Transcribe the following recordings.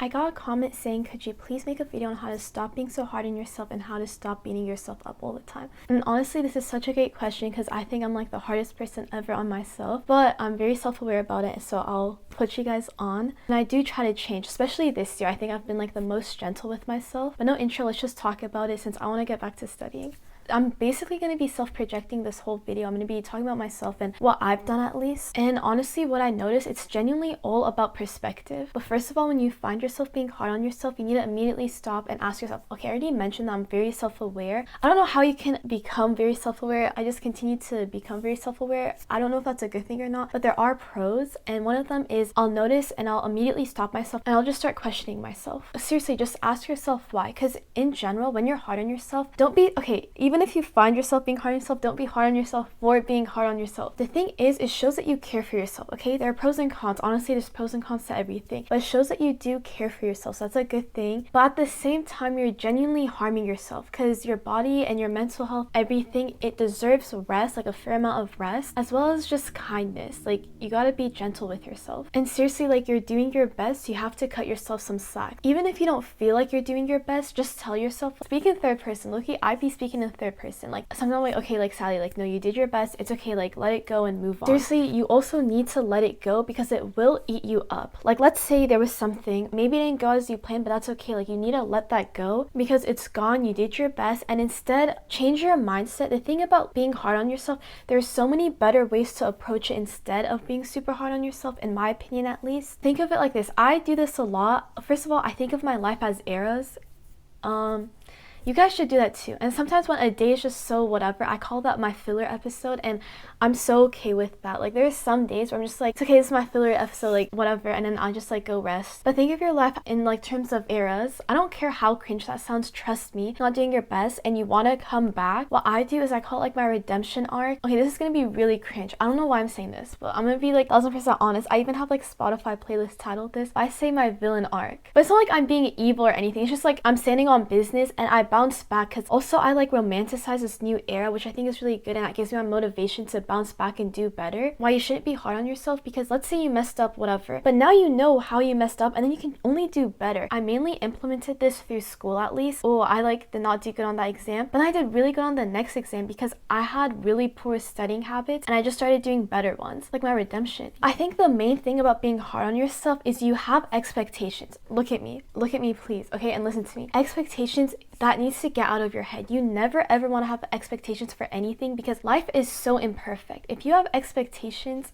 I got a comment saying, could you please make a video on how to stop being so hard on yourself and how to stop beating yourself up all the time? And honestly, this is such a great question because I think I'm like the hardest person ever on myself, but I'm very self-aware about it, so I'll put you guys on. And I do try to change, especially this year. I think I've been like the most gentle with myself. But no intro, let's just talk about it since I want to get back to studying. I'm basically going to be self-projecting this whole video. I'm going to be talking about myself and what I've done at least. And honestly, what I noticed, it's genuinely all about perspective. But first of all, when you find yourself being hard on yourself, you need to immediately stop and ask yourself, okay, I already mentioned that I'm very self-aware. I don't know how you can become very self-aware. I just continue to become very self-aware. I don't know if that's a good thing or not, but there are pros. And one of them is I'll notice and I'll immediately stop myself and I'll just start questioning myself. Seriously, just ask yourself why. Because in general, when you're hard on yourself, don't be, okay, even if you find yourself being hard on yourself, don't be hard on yourself for being hard on yourself. The thing is, it shows that you care for yourself, okay? There are pros and cons. Honestly, there's pros and cons to everything. But it shows that you do care for yourself, so that's a good thing. But at the same time, you're genuinely harming yourself because your body and your mental health, everything, it deserves rest, like a fair amount of rest, as well as just kindness. Like, you gotta be gentle with yourself. And seriously, like, you're doing your best, you have to cut yourself some slack. Even if you don't feel like you're doing your best, just tell yourself, speak in third person. Look, I'd be speaking in third person. Like, sometimes I'm like, okay, like, Sally, like, no, you did your best. It's okay, like, let it go and move on. Seriously, you also need to let it go because it will eat you up. Like, let's say there was something, maybe it didn't go as you planned, but that's okay. Like, you need to let that go because it's gone. You did your best, and instead, change your mindset. The thing about being hard on yourself, there's so many better ways to approach it instead of being super hard on yourself, in my opinion at least. Think of it like this. I do this a lot. First of all, I think of my life as eras. You guys should do that too. And sometimes when a day is just so whatever, I call that my filler episode, and I'm so okay with that. Like, there's some days where I'm just like, it's okay, this is my filler episode, like, whatever, and then I'll just like go rest. But think of your life in like terms of eras. I don't care how cringe that sounds, trust me. You're not doing your best and you want to come back. What I do is I call it like my redemption arc. Okay, this is gonna be really cringe. I don't know why I'm saying this, but I'm gonna be like 1000% honest. I even have like Spotify playlist titled this. I say my villain arc. But it's not like I'm being evil or anything. It's just like I'm standing on business and I bounce back, because also I like romanticize this new era, which I think is really good, and that gives me my motivation to bounce back and do better. Why you shouldn't be hard on yourself, because let's say you messed up, whatever, but now you know how you messed up and then you can only do better. I mainly implemented this through school at least. Oh, I like did not do good on that exam, but I did really good on the next exam because I had really poor studying habits and I just started doing better ones, like my redemption. I think the main thing about being hard on yourself is you have expectations. Look at me please, okay, and listen to me. Expectations, that needs to get out of your head. You never ever want to have expectations for anything because life is so imperfect. If you have expectations,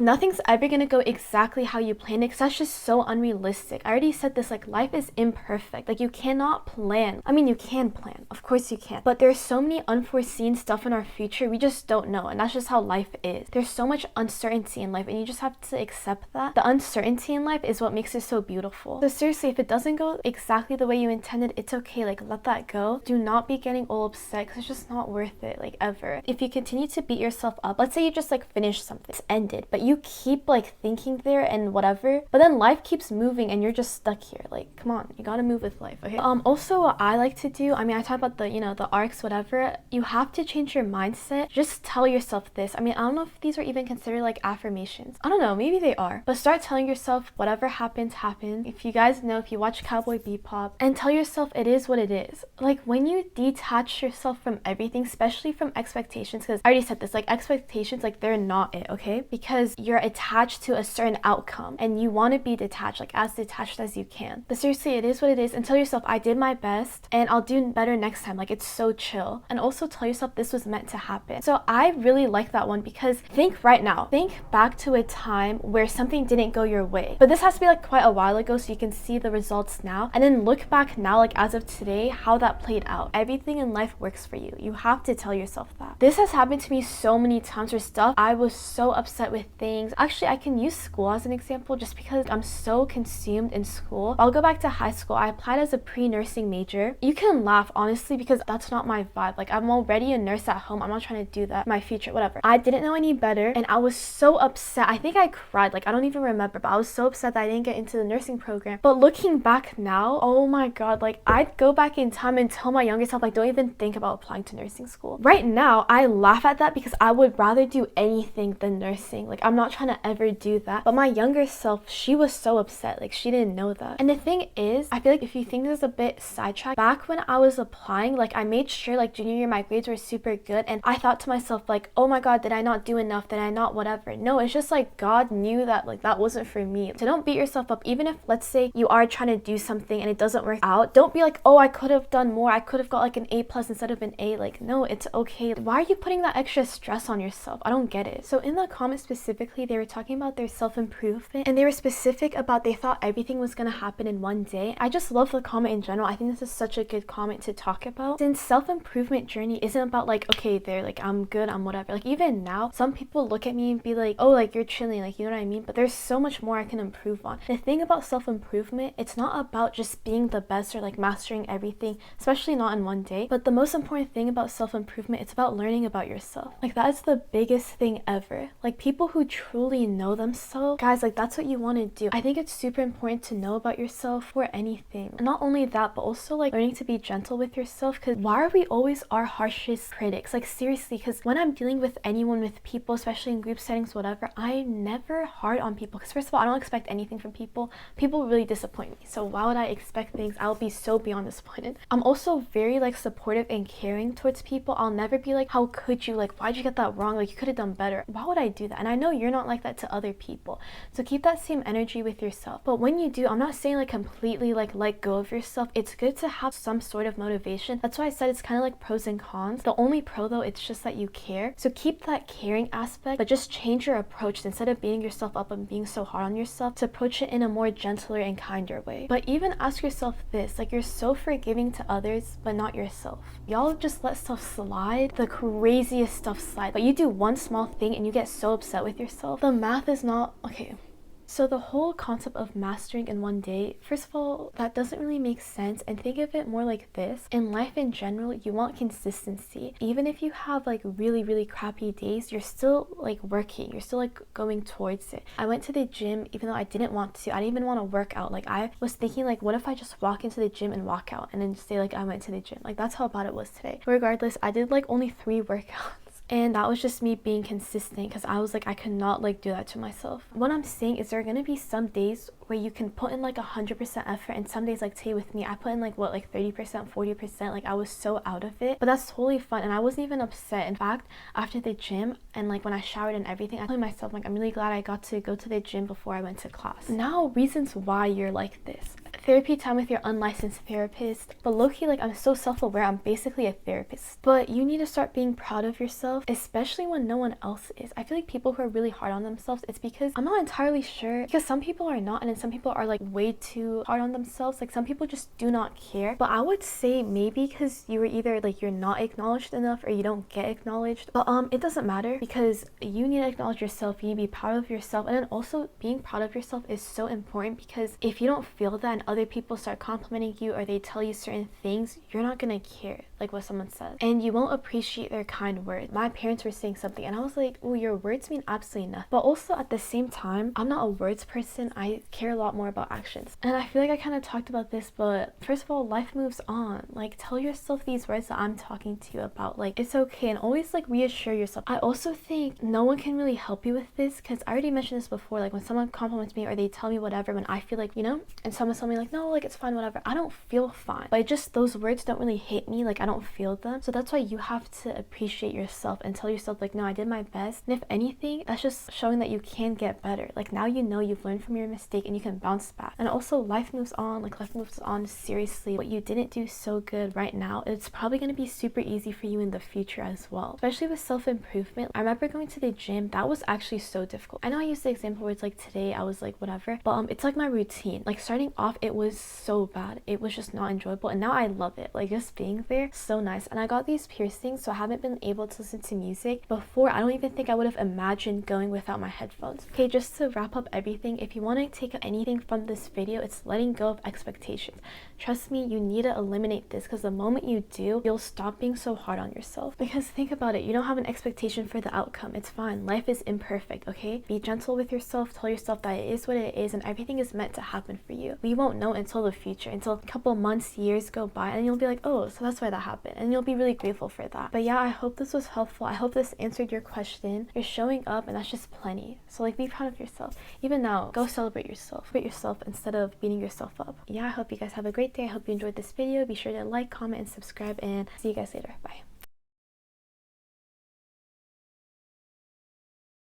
nothing's ever gonna go exactly how you planned it, because that's just so unrealistic. I already said this, like, life is imperfect. Like, you cannot plan. I mean, you can plan, of course you can, but there's so many unforeseen stuff in our future we just don't know, and that's just how life is. There's so much uncertainty in life and you just have to accept that. The uncertainty in life is what makes it so beautiful. So seriously, if it doesn't go exactly the way you intended, it's okay. Like, let that go. Do not be getting all upset because it's just not worth it, like, ever. If you continue to beat yourself up, let's say you just like finished something, it's ended, but you keep like thinking there and whatever, but then life keeps moving and you're just stuck here. Like, come on, you gotta move with life, okay? Also, what I like to do, I mean, I talk about the, you know, the arcs, whatever. You have to change your mindset. Just tell yourself this. I mean, I don't know if these are even considered like affirmations. I don't know, maybe they are, but start telling yourself whatever happens, happens. If you guys know, if you watch Cowboy Bebop, and tell yourself it is what it is. Like, when you detach yourself from everything, especially from expectations, because I already said this, like, expectations, like, they're not it, okay? Because you're attached to a certain outcome and you want to be detached, like as detached as you can. But seriously, it is what it is, and tell yourself I did my best and I'll do better next time. Like, it's so chill. And also tell yourself this was meant to happen. So I really like that one, because think right now, think back to a time where something didn't go your way, but this has to be like quite a while ago so you can see the results now, and then look back now, like as of today, how that played out. Everything in life works for you. You have to tell yourself that. This has happened to me so many times where stuff, I was so upset with things. Actually, I can use school as an example just because I'm so consumed in school. I'll go back to high school. I applied as a pre-nursing major. You can laugh, honestly, because that's not my vibe. Like, I'm already a nurse at home. I'm not trying to do that in my future, whatever. I didn't know any better and I was so upset. I think I cried. Like, I don't even remember, but I was so upset that I didn't get into the nursing program. But looking back now, oh my god, like, I'd go back in time and tell my younger self, like, don't even think about applying to nursing school. Right now, I laugh at that because I would rather do anything than nursing. Like, I'm not trying to ever do that. But my younger self, she was so upset. Like, she didn't know that. And the thing is, I feel like if you think this is a bit sidetracked, back when I was applying, like, I made sure like junior year my grades were super good, and I thought to myself like, oh my god, did I not do enough? Did I not whatever? No, it's just like God knew that like that wasn't for me. So don't beat yourself up. Even if, let's say, you are trying to do something and it doesn't work out, don't be like, oh, I could have done more, I could have got like an A plus instead of an A. Like, no, it's okay. Why are you putting that extra stress on yourself? I don't get it. So in the comments specifically, they were talking about their self-improvement, and they were specific about they thought everything was gonna happen in one day. I just love the comment in general. I think this is such a good comment to talk about, since self-improvement journey isn't about like, okay, they're like, I'm good, I'm whatever. Like, even now, some people look at me and be like, oh, like, you're chilling, like, you know what I mean? But there's so much more I can improve on. The thing about self-improvement, it's not about just being the best or like mastering everything, especially not in one day. But the most important thing about self-improvement, it's about learning about yourself. Like, that is the biggest thing ever. Like, people who truly know themselves, guys, like, that's what you want to do. I think it's super important to know about yourself for anything. And not only that, but also like learning to be gentle with yourself, because why are we always our harshest critics? Like, seriously, because when I'm dealing with anyone, with people, especially in group settings, whatever, I'm never hard on people, because first of all, I don't expect anything from people. People really disappoint me, so why would I expect things? I'll be so beyond disappointed. I'm also very like supportive and caring towards people. I'll never be like, how could you, like, why'd you get that wrong, like, you could have done better. Why would I do that? And I know you're not like that to other people, so keep that same energy with yourself. But when you do, I'm not saying like completely like let go of yourself. It's good to have some sort of motivation. That's why I said it's kind of like pros and cons. The only pro though, it's just that you care. So keep that caring aspect, but just change your approach. Instead of beating yourself up and being so hard on yourself, to approach it in a more gentler and kinder way. But even ask yourself this, like, you're so forgiving to others but not yourself. Y'all just let stuff slide, the craziest stuff slide, but you do one small thing and you get so upset with yourself. The math is not okay. So the whole concept of mastering in one day, first of all, that doesn't really make sense. And think of it more like this. In life in general, you want consistency. Even if you have like really crappy days, you're still like working. You're still like going towards it. I went to the gym even though I didn't want to. I didn't even want to work out. Like, I was thinking like, what if I just walk into the gym and walk out and then say like I went to the gym? Like, that's how bad it was today. But regardless, I did like only 3 workouts. And that was just me being consistent, because I was like, I could not like do that to myself. What I'm saying is there are gonna be some days where you can put in like 100% effort, and some days, like today with me, I put in like what, like 30%, 40%. Like, I was so out of it, but that's totally fun, and I wasn't even upset. In fact, after the gym and like when I showered and everything, I told myself like, I'm really glad I got to go to the gym before I went to class. Now, reasons why you're like this. Therapy time with your unlicensed therapist. But low-key, like, I'm so self-aware, I'm basically a therapist. But you need to start being proud of yourself, especially when no one else is. I feel like people who are really hard on themselves, it's because, I'm not entirely sure, because some people are not, and then some people are like way too hard on themselves. Like, some people just do not care. But I would say maybe because you were either like, you're not acknowledged enough or you don't get acknowledged. But it doesn't matter, because you need to acknowledge yourself. You need to be proud of yourself. And then also, being proud of yourself is so important, because if you don't feel that and other people start complimenting you or they tell you certain things, you're not gonna care like what someone says, and you won't appreciate their kind words. My parents were saying something and I was like, oh, your words mean absolutely nothing. But also at the same time, I'm not a words person. I care a lot more about actions. And I feel like I kind of talked about this, but first of all, life moves on. Like, tell yourself these words that I'm talking to you about. Like, it's okay, and always like reassure yourself. I also think no one can really help you with this, because I already mentioned this before. Like, when someone compliments me or they tell me whatever, when I feel like, you know, and someone's telling me like, no, like, it's fine, whatever, I don't feel fine. But just those words don't really hit me. Like, I don't feel them. So that's why you have to appreciate yourself and tell yourself like, no, I did my best. And if anything, that's just showing that you can get better. Like, now you know you've learned from your mistake and you can bounce back. And also, life moves on. Like, life moves on. Seriously, what you didn't do so good right now, it's probably going to be super easy for you in the future as well, especially with self-improvement. I remember going to the gym. That was actually so difficult. I know I used the example where it's like, today I was like whatever, but it's like my routine. Like, starting off, it was so bad. It was just not enjoyable, and now I love it. Like, just being there, so nice. And I got these piercings, so I haven't been able to listen to music. Before, I don't even think I would have imagined going without my headphones. Okay, just to wrap up everything, if you want to take anything from this video, it's letting go of expectations. Trust me, you need to eliminate this, because the moment you do, you'll stop being so hard on yourself. Because think about it, you don't have an expectation for the outcome. It's fine. Life is imperfect, okay? Be gentle with yourself. Tell yourself that it is what it is, and everything is meant to happen for you. We won't know until the future, until a couple months, years go by, and you'll be like, oh, so that's why that happened, and you'll be really grateful for that. But yeah, I hope this was helpful. I hope this answered your question. You're showing up, and that's just plenty. So like, be proud of yourself. Even now, go celebrate yourself. Celebrate yourself instead of beating yourself up. Yeah, I hope you guys have a great day. I hope you enjoyed this video. Be sure to like, comment, and subscribe, and see you guys later. Bye.